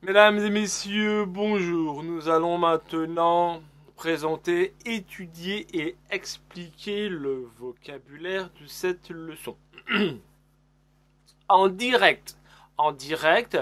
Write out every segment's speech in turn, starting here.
Mesdames et messieurs, bonjour. Nous allons maintenant présenter, étudier et expliquer le vocabulaire de cette leçon. En direct. En direct,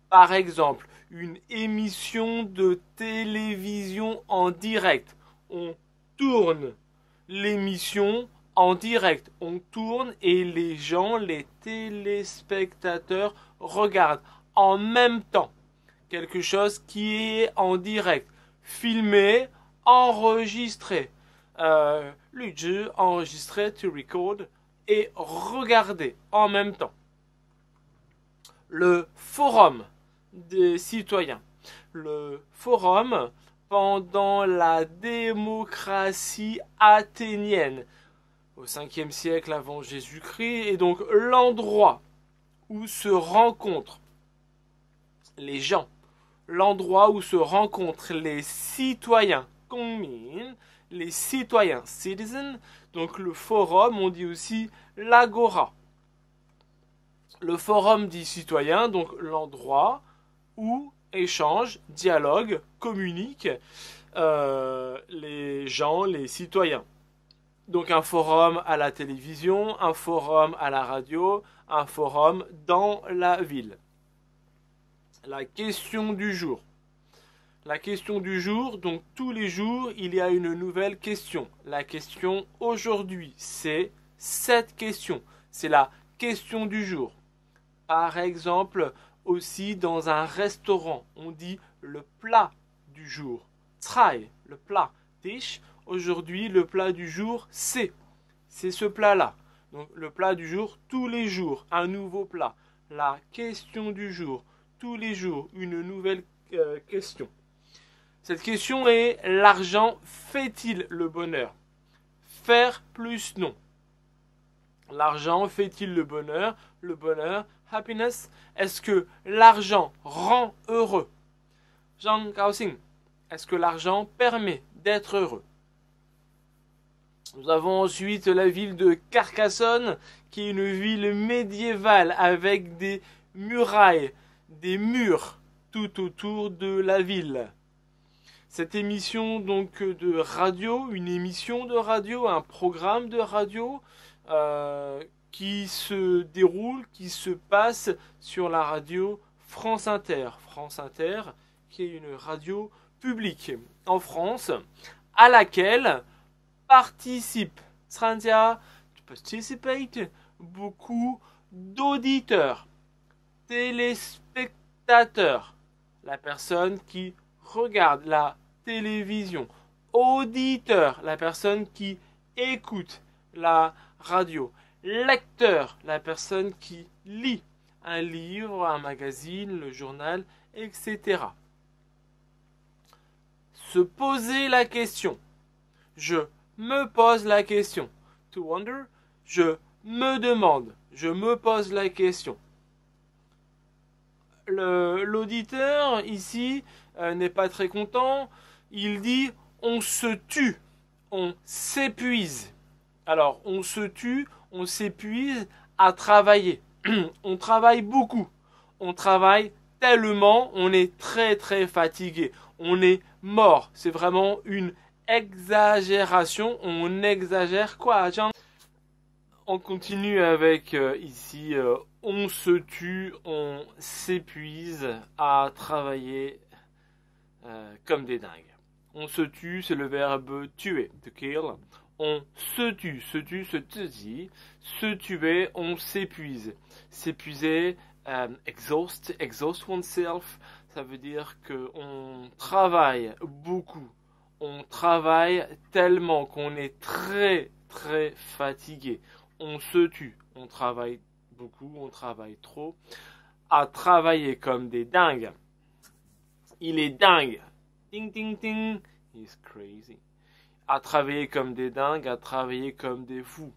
par exemple, une émission de télévision en direct. On tourne l'émission en direct. On tourne et les gens, les téléspectateurs regardent en même temps. Quelque chose qui est en direct, filmé, enregistré, 录制, enregistré, to record, et regarder en même temps. Le forum des citoyens. Le forum pendant la démocratie athénienne au 5e siècle avant Jésus-Christ est donc l'endroit où se rencontrent les gens, l'endroit où se rencontrent les citoyens, les citoyens, citizens, donc le forum, on dit aussi l'agora. Le forum des citoyens, donc l'endroit où échangent, dialoguent, communiquent les gens, les citoyens. Donc un forum à la télévision, un forum à la radio, un forum dans la ville. La question du jour. La question du jour, donc tous les jours, il y a une nouvelle question. La question aujourd'hui, c'est cette question. C'est la question du jour. Par exemple, aussi dans un restaurant, on dit le plat du jour. Try, le plat. Tisch, aujourd'hui, le plat du jour, c'est ce plat-là. Donc le plat du jour, tous les jours, un nouveau plat. La question du jour. Tous les jours, une nouvelle question. Cette question est: l'argent fait-il le bonheur? Faire plus non. L'argent fait-il le bonheur? Le bonheur, happiness. Est-ce que l'argent rend heureux? 让高兴. Est-ce que l'argent permet d'être heureux? Nous avons ensuite la ville de Carcassonne, qui est une ville médiévale avec des murailles, des murs tout autour de la ville. Cette émission donc de radio, une émission de radio, un programme de radio qui se déroule, qui se passe sur la radio France Inter. France Inter, qui est une radio publique en France, à laquelle participent, beaucoup d'auditeurs, téléspectateurs, la personne qui regarde la télévision, auditeur, la personne qui écoute la radio, lecteur, la personne qui lit un livre, un magazine, le journal, etc. Se poser la question. Je me pose la question. To wonder, je me demande, je me pose la question. L'auditeur ici n'est pas très content. Il dit: on se tue, on s'épuise. Alors, on se tue, on s'épuise à travailler. On travaille beaucoup. On travaille tellement, on est très très fatigué. On est mort. C'est vraiment une exagération. On exagère quoi, Jean? On continue avec ici, on se tue, on s'épuise à travailler comme des dingues. On se tue, c'est le verbe tuer, to kill. On se tue, se dit. Se tuer, on s'épuise. S'épuiser, exhaust oneself, ça veut dire qu'on travaille beaucoup. On travaille tellement qu'on est très très fatigué. On se tue, on travaille beaucoup, on travaille trop, à travailler comme des dingues. Il est dingue. Ding ding ding. He's crazy. À travailler comme des dingues, à travailler comme des fous.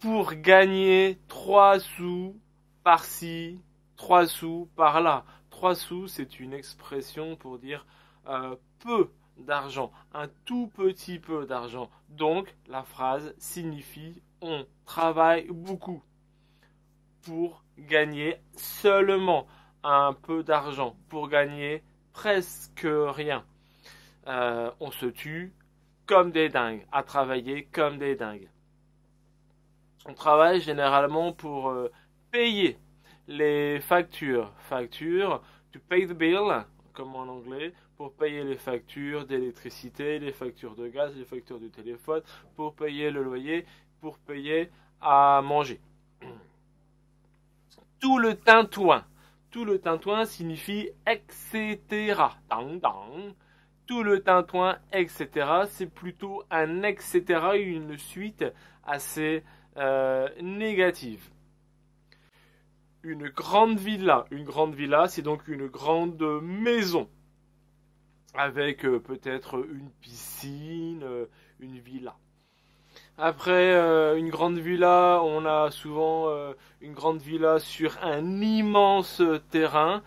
Pour gagner 3 sous par-ci, 3 sous par-là. 3 sous, c'est une expression pour dire peu d'argent, un tout petit peu d'argent. Donc, la phrase signifie on travaille beaucoup pour gagner seulement un peu d'argent pour gagner presque rien. On se tue comme des dingues, à travailler comme des dingues. On travaille généralement pour payer les factures. Factures, to pay the bill, comme en anglais, pour payer les factures d'électricité, les factures de gaz, les factures de téléphone, pour payer le loyer, pour payer à manger. Tout le tintouin. Tout le tintouin signifie etc. Dang, dang. Tout le tintouin, etc. C'est plutôt un etc. Une suite assez négative. Une grande villa. Une grande villa, c'est donc une grande maison. Avec peut-être une piscine, une villa. Après une grande villa, on a souvent une grande villa sur un immense terre,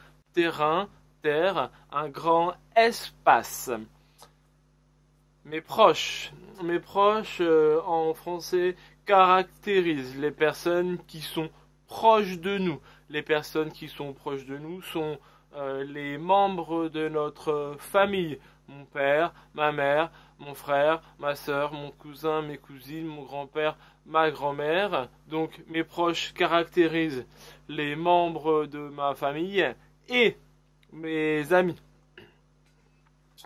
un grand espace. Mes proches en français caractérisent les personnes qui sont proches de nous. Les personnes qui sont proches de nous sont les membres de notre famille. Mon père, ma mère, mon frère, ma sœur, mon cousin, mes cousines, mon grand-père, ma grand-mère. Donc mes proches caractérisent les membres de ma famille et mes amis.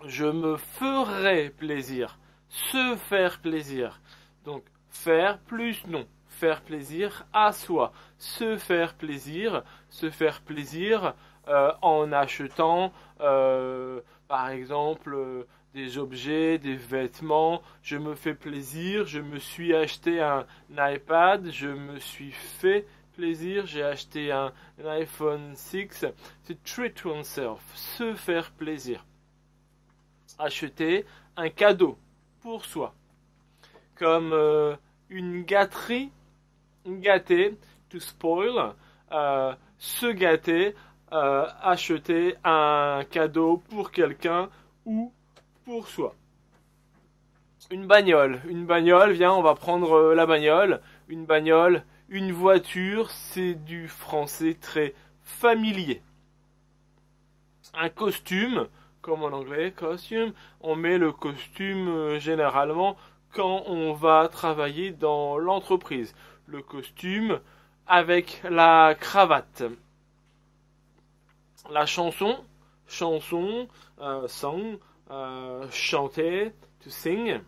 Je me ferai plaisir. Se faire plaisir. Donc faire plus non. Faire plaisir à soi. Se faire plaisir en achetant par exemple des objets, des vêtements. Je me fais plaisir, je me suis acheté un iPad, je me suis fait plaisir, j'ai acheté un iPhone 6. C'est treat oneself, se faire plaisir. Acheter un cadeau pour soi. Comme une gâterie, gâter, to spoil, se gâter, acheter un cadeau pour quelqu'un ou pour soi. Une bagnole, viens, on va prendre la bagnole. Une bagnole, une voiture, c'est du français très familier. Un costume, comme en anglais, costume, on met le costume généralement quand on va travailler dans l'entreprise. Le costume avec la cravate. La chanson, song, chanter, to sing.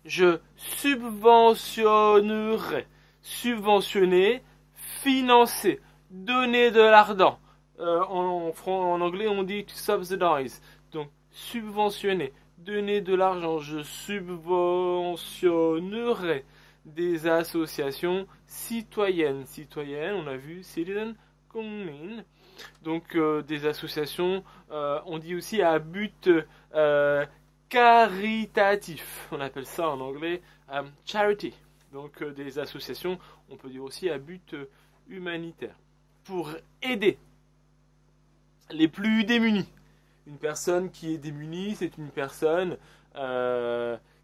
Je subventionnerai, subventionner, financer, donner de l'argent. En anglais, on dit to subsidize. Donc, subventionner, donner de l'argent. Je subventionnerai des associations citoyennes. Citoyennes, on a vu citizen. Donc des associations, on dit aussi à but caritatif, on appelle ça en anglais charity. Donc des associations, on peut dire aussi à but humanitaire. Pour aider les plus démunis. Une personne qui est démunie, c'est une personne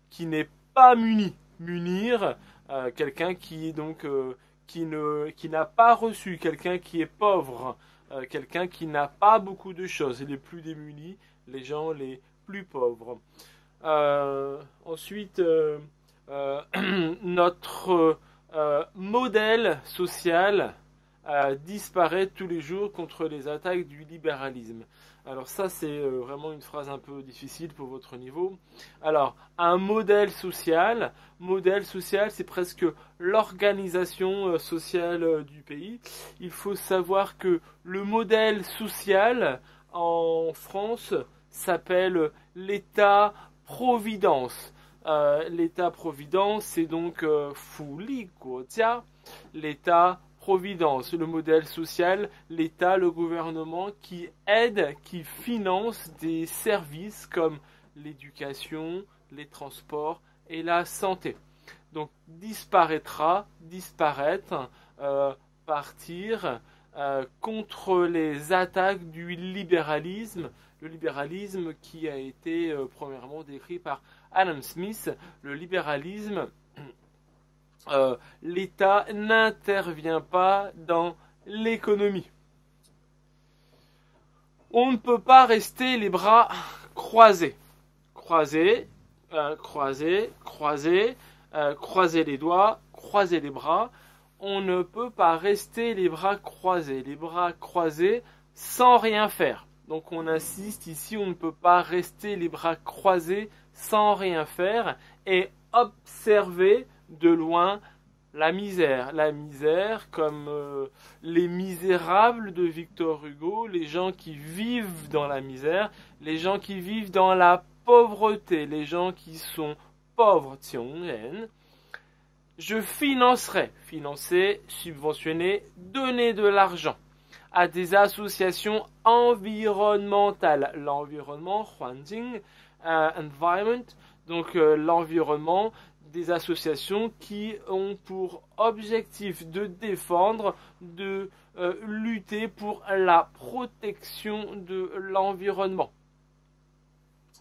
qui n'est pas munie. Munir, quelqu'un qui est donc qui n'a pas reçu, quelqu'un qui est pauvre, quelqu'un qui n'a pas beaucoup de choses. Les plus démunis, les gens les plus pauvres. Ensuite, notre modèle social disparaît tous les jours contre les attaques du libéralisme. Alors ça, c'est vraiment une phrase un peu difficile pour votre niveau. Alors, un modèle social, c'est presque l'organisation sociale du pays. Il faut savoir que le modèle social en France s'appelle l'État-providence. L'État-providence, c'est donc Fuligotia, l'État providence, le modèle social, l'État, le gouvernement qui aide, qui finance des services comme l'éducation, les transports et la santé. Donc disparaître, partir contre les attaques du libéralisme, le libéralisme qui a été premièrement décrit par Adam Smith, le libéralisme. L'État n'intervient pas dans l'économie. On ne peut pas rester les bras croisés. Croisés, croisés, croisés, croiser les doigts, croiser les bras. On ne peut pas rester les bras croisés sans rien faire. Donc on insiste ici, on ne peut pas rester les bras croisés sans rien faire et observer de loin la misère. La misère comme les misérables de Victor Hugo, les gens qui vivent dans la misère, les gens qui vivent dans la pauvreté, les gens qui sont pauvres. Je financerai, financer, subventionner, donner de l'argent à des associations environnementales. L'environnement, environment, donc l'environnement, des associations qui ont pour objectif de défendre, de lutter pour la protection de l'environnement.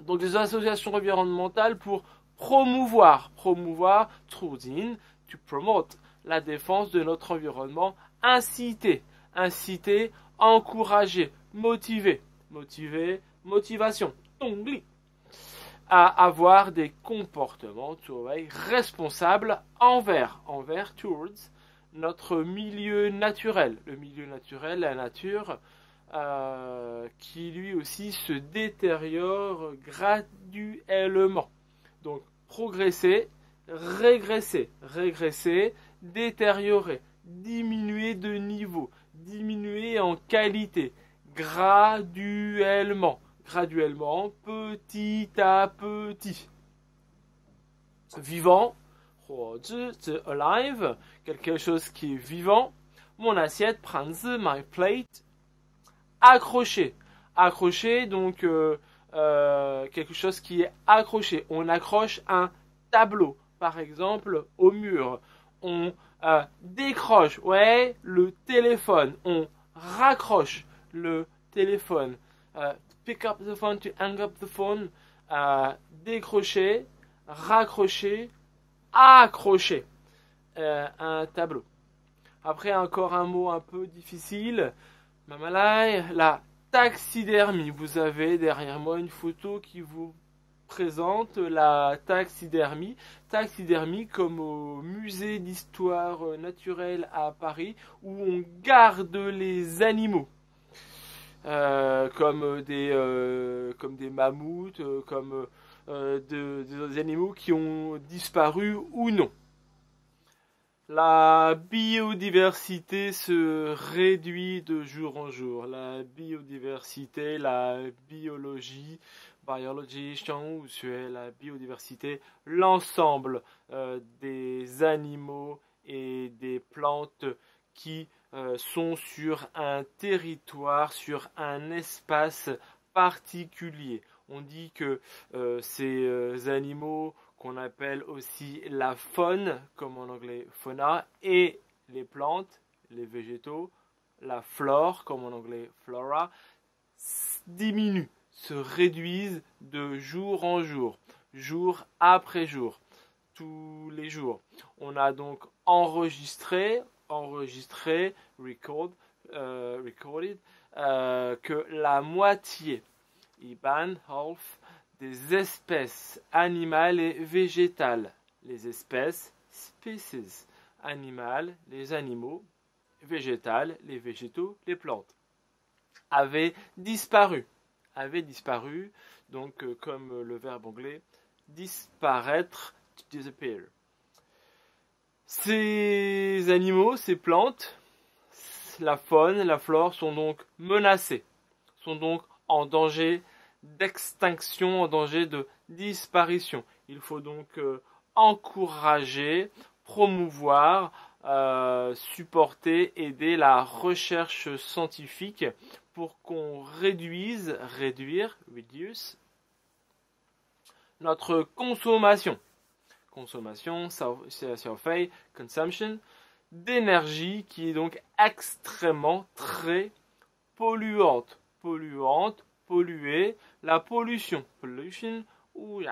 Donc des associations environnementales pour promouvoir, trouzin, to promote, la défense de notre environnement, inciter, encourager, motiver, motivation, tongli, à avoir des comportements responsables envers, towards, notre milieu naturel. Le milieu naturel, la nature, qui lui aussi se détériore graduellement. Donc progresser, régresser, détériorer, diminuer de niveau, diminuer en qualité, graduellement, petit à petit. Vivant, alive, quelque chose qui est vivant. Mon assiette, 盘子, my plate. Accroché, donc quelque chose qui est accroché. On accroche un tableau, par exemple, au mur. On décroche, le téléphone. On raccroche le téléphone. Pick up the phone, to hang up the phone. Décrocher, raccrocher, accrocher un tableau. Après, encore un mot un peu difficile. Mamalai, la taxidermie. Vous avez derrière moi une photo qui vous présente la taxidermie. Taxidermie comme au musée d'histoire naturelle à Paris où on garde les animaux. Comme des mammouths, comme des animaux qui ont disparu ou non. La biodiversité se réduit de jour en jour. La biodiversité, la biologie, la biodiversité, l'ensemble des animaux et des plantes qui sont sur un territoire, sur un espace particulier. On dit que ces animaux qu'on appelle aussi la faune, comme en anglais fauna, et les plantes, les végétaux, la flore, comme en anglais flora, diminuent, se réduisent de jour en jour, jour après jour, tous les jours. On a donc enregistré, recorded, que la moitié, iban, half, des espèces animales et végétales. Les espèces, species, animales, les animaux, végétales, les végétaux, les plantes, avaient disparu, donc comme le verbe anglais, disparaître, to disappear. Ces animaux, ces plantes, la faune, la flore sont donc menacées, sont donc en danger d'extinction, en danger de disparition. Il faut donc encourager, promouvoir, supporter, aider la recherche scientifique pour qu'on reduce, notre consommation, consumption, d'énergie qui est donc extrêmement très polluante, polluer, la pollution, ou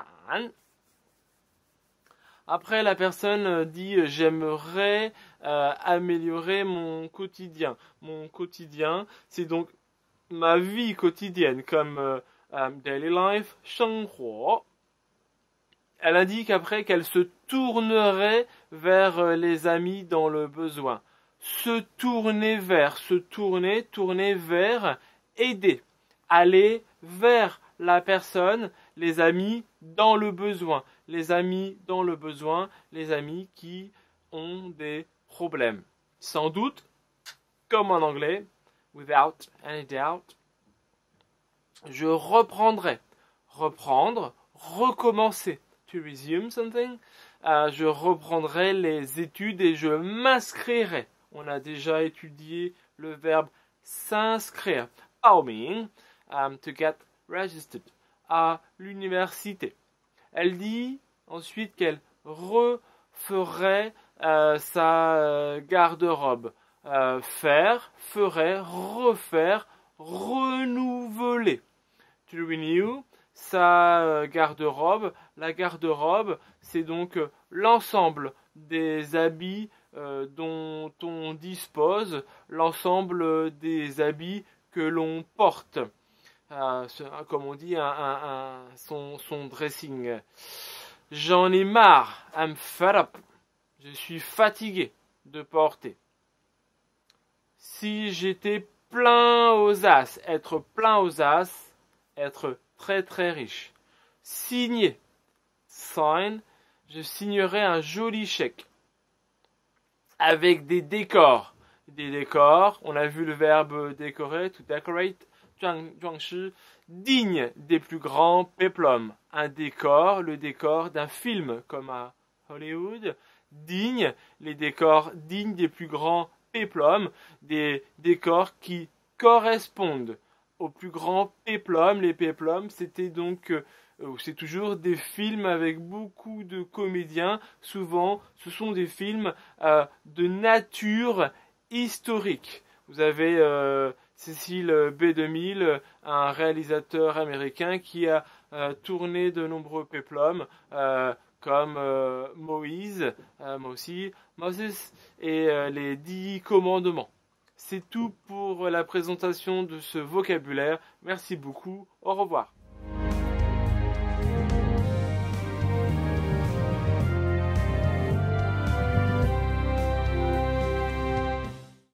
après la personne dit j'aimerais améliorer mon quotidien, c'est donc ma vie quotidienne, comme daily life, 生活. Elle indique après qu'elle se tournerait vers les amis dans le besoin. Se tourner vers, tourner vers, aider, aller vers la personne, les amis dans le besoin, les amis dans le besoin, les amis qui ont des problèmes. Sans doute, comme en anglais, without any doubt, je reprendrai, reprendre, recommencer. To resume something, je reprendrai les études et je m'inscrirai. On a déjà étudié le verbe s'inscrire. Meaning, to get registered à l'université. Elle dit ensuite qu'elle referait sa garde-robe. Faire, ferait, refaire, renouveler. To renew sa garde-robe. La garde-robe, c'est donc l'ensemble des habits dont on dispose, l'ensemble des habits que l'on porte. Comme on dit, son dressing. J'en ai marre. I'm fed up. Je suis fatigué de porter. Si j'étais plein aux as, être plein aux as, être très très riche. Signer, sign, je signerais un joli chèque avec des décors. Des décors, on a vu le verbe décorer, to decorate, 装饰, digne des plus grands péplums. Un décor, le décor d'un film comme à Hollywood, digne, les décors dignes des plus grands péplums, des décors qui correspondent aux plus grands péplums. Les péplums, c'était donc, c'est toujours des films avec beaucoup de comédiens. Souvent, ce sont des films de nature historique. Vous avez Cecil B2000, un réalisateur américain qui a tourné de nombreux péplums comme Moses et les 10 commandements. C'est tout pour la présentation de ce vocabulaire. Merci beaucoup. Au revoir.